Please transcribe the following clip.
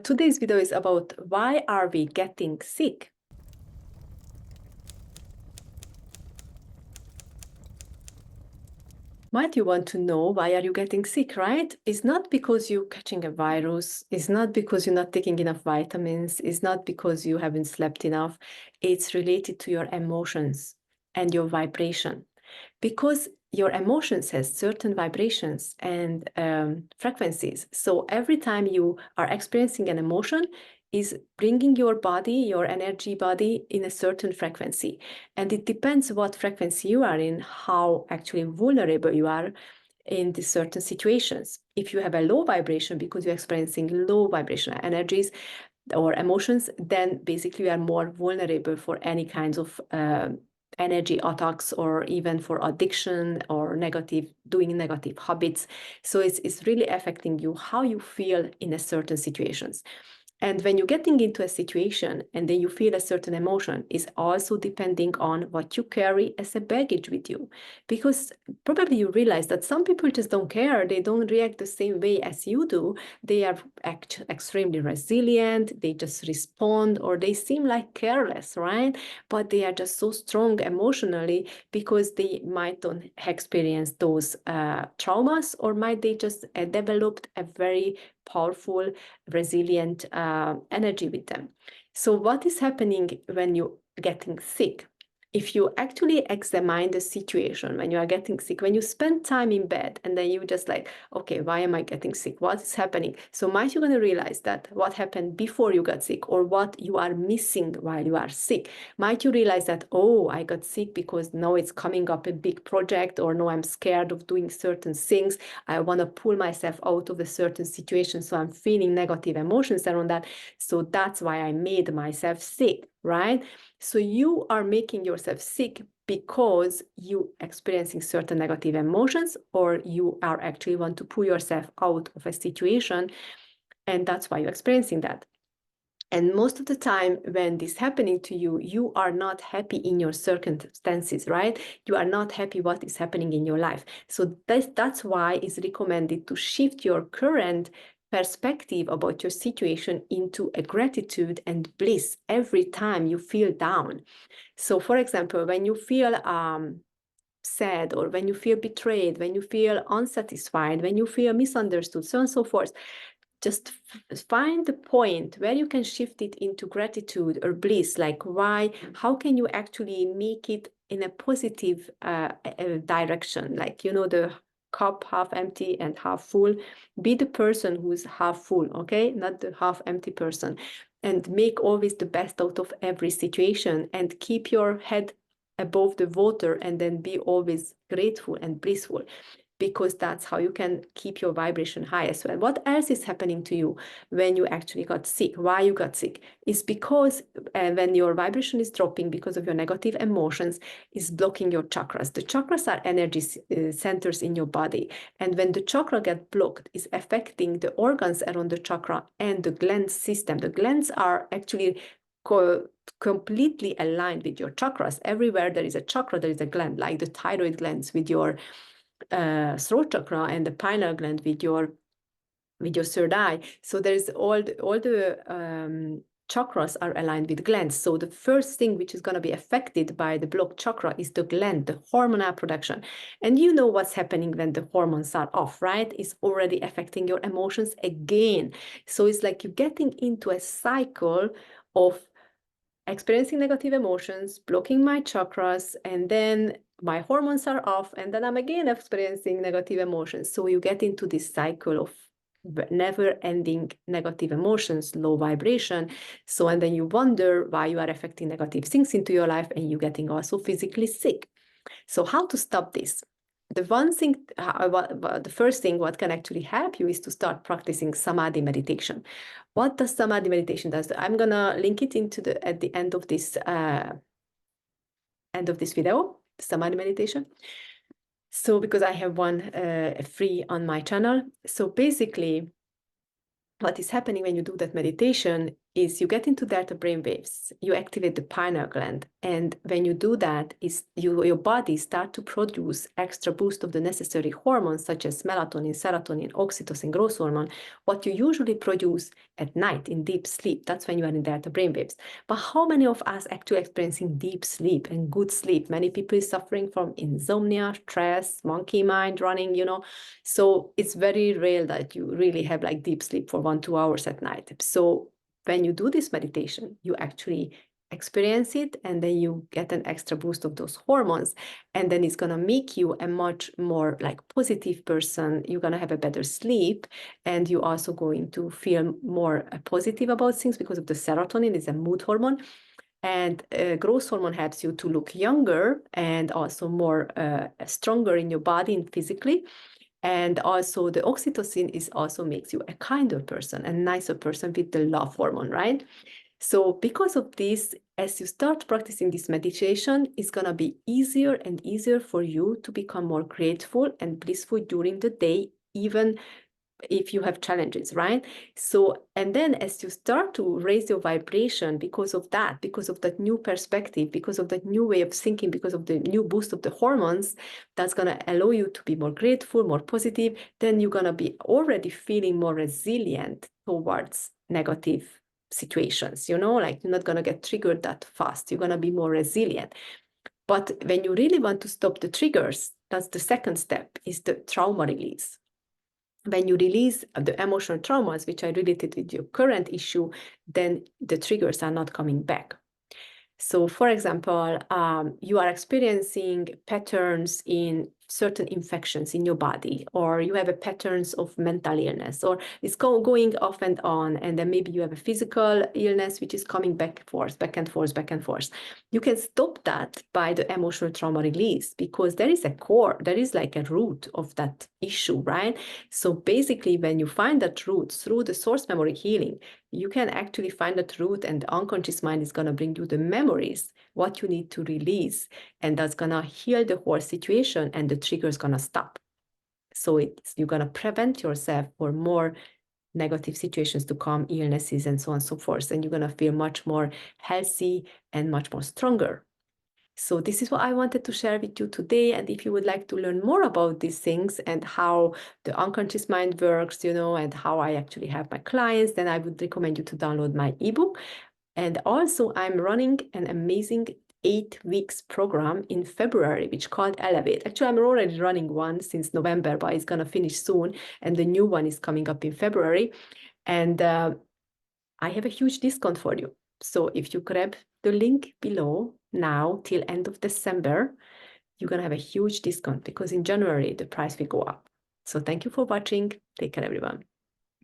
Today's video is about why are we getting sick? Might you want to know why are you getting sick, right? It's not because you're catching a virus. It's not because you're not taking enough vitamins. It's not because you haven't slept enough. It's related to your emotions and your vibration. Because your emotions has certain vibrations and frequencies. So every time you are experiencing an emotion, is bringing your body, your energy body, in a certain frequency. And it depends what frequency you are in, how actually vulnerable you are in these certain situations. If you have a low vibration because you're experiencing low vibrational energies or emotions, then basically you are more vulnerable for any kinds of energy attacks or even for addiction or doing negative habits. So it's really affecting you, how you feel in a certain situations. And when you're getting into a situation and then you feel a certain emotion is also depending on what you carry as a baggage with you. Because probably you realize that some people just don't care. They don't react the same way as you do. They are extremely resilient. They just respond, or they seem like careless, right? But they are just so strong emotionally because they might not experience those traumas, or might they just developed a very powerful, resilient energy with them. So what is happening when you're getting sick? If you actually examine the situation when you are getting sick, when you spend time in bed and then you just like, okay, why am I getting sick? What is happening? So might you're going to realize that what happened before you got sick or what you are missing while you are sick. Might you realize that, oh, I got sick because now it's coming up a big project, or no, I'm scared of doing certain things. I want to pull myself out of a certain situation. So I'm feeling negative emotions around that. So that's why I made myself sick, right? So you are making yourself sick because you experiencing certain negative emotions, or you are actually want to pull yourself out of a situation. And that's why you're experiencing that. And most of the time when this happening to you, you are not happy in your circumstances, right? You are not happy what is happening in your life. So that's why it's recommended to shift your current perspective about your situation into a gratitude and bliss every time you feel down. So for example, when you feel sad, or when you feel betrayed, when you feel unsatisfied, when you feel misunderstood, so on and so forth, just find the point where you can shift it into gratitude or bliss. Like how can you actually make it in a positive direction? Like, the cup half empty and half full. Be the person who's half full, okay? Not the half empty person. And make always the best out of every situation and keep your head above the water, and then be always grateful and blissful, because that's how you can keep your vibration high as well. What else is happening to you when you actually got sick? Why you got sick is because when your vibration is dropping because of your negative emotions, is blocking your chakras. The chakras are energy centers in your body, and when the chakra get blocked, is affecting the organs around the chakra and the gland system. The glands are actually completely aligned with your chakras. Everywhere there is a chakra, there is a gland, like the thyroid glands with your throat chakra, and the pineal gland with your third eye. So there's all the chakras are aligned with glands. So the first thing which is going to be affected by the blocked chakra is the gland, the hormonal production. And you know what's happening when the hormones are off, right? It's already affecting your emotions again. So it's like you're getting into a cycle of experiencing negative emotions, blocking my chakras, and then my hormones are off, and then I'm again experiencing negative emotions. So you get into this cycle of never-ending negative emotions, low vibration. So, and then you wonder why you are affecting negative things into your life, and you're getting also physically sick. So how to stop this? The first thing what can actually help you is to start practicing samadhi meditation. What does samadhi meditation does? I'm gonna link it at the end of this video, samadhi meditation. So because I have one free on my channel. So basically, what is happening when you do that meditation is you get into delta brainwaves, you activate the pineal gland, and when you do that, your body start to produce extra boost of the necessary hormones such as melatonin, serotonin, oxytocin, growth hormone, what you usually produce at night in deep sleep. That's when you are in delta brainwaves. But how many of us actually experiencing deep sleep and good sleep? Many people is suffering from insomnia, stress, monkey mind running, So it's very rare that you really have like deep sleep for 1-2 hours at night. So when you do this meditation, you actually experience it, and then you get an extra boost of those hormones, and then it's going to make you a much more like positive person. You're going to have a better sleep, and you're also going to feel more positive about things because of the serotonin is a mood hormone, and growth hormone helps you to look younger and also more stronger in your body and physically. And also the oxytocin is also makes you a kinder person, a nicer person with the love hormone, right? So because of this, as you start practicing this meditation, it's going to be easier and easier for you to become more grateful and blissful during the day, even if you have challenges, right? So, and then as you start to raise your vibration because of that new perspective, because of that new way of thinking, because of the new boost of the hormones, that's going to allow you to be more grateful, more positive, then you're going to be already feeling more resilient towards negative situations, like you're not going to get triggered that fast. You're going to be more resilient. But when you really want to stop the triggers, that's the second step, is the trauma release. When you release the emotional traumas, which are related with your current issue, then the triggers are not coming back. So, for example, you are experiencing patterns in certain infections in your body, or you have a patterns of mental illness, or it's going off and on, and then maybe you have a physical illness which is coming back and forth, back and forth, back and forth. You can stop that by the emotional trauma release, because there is a core, there is like a root of that issue, right? So basically, when you find that root through the source memory healing, you can actually find that root, and the unconscious mind is going to bring you the memories, what you need to release, and that's going to heal the whole situation, and the trigger is going to stop. So you're going to prevent yourself for more negative situations to come, illnesses and so on and so forth, and you're going to feel much more healthy and much more stronger. So this is what I wanted to share with you today. And if you would like to learn more about these things and how the unconscious mind works, and how I actually help my clients, then I would recommend you to download my ebook. And also I'm running an amazing 8 weeks program in February, which called Elevate. Actually, I'm already running one since November, but it's going to finish soon. And the new one is coming up in February. And I have a huge discount for you. So if you grab the link below now till end of December, you're going to have a huge discount, because in January, the price will go up. So thank you for watching. Take care, everyone.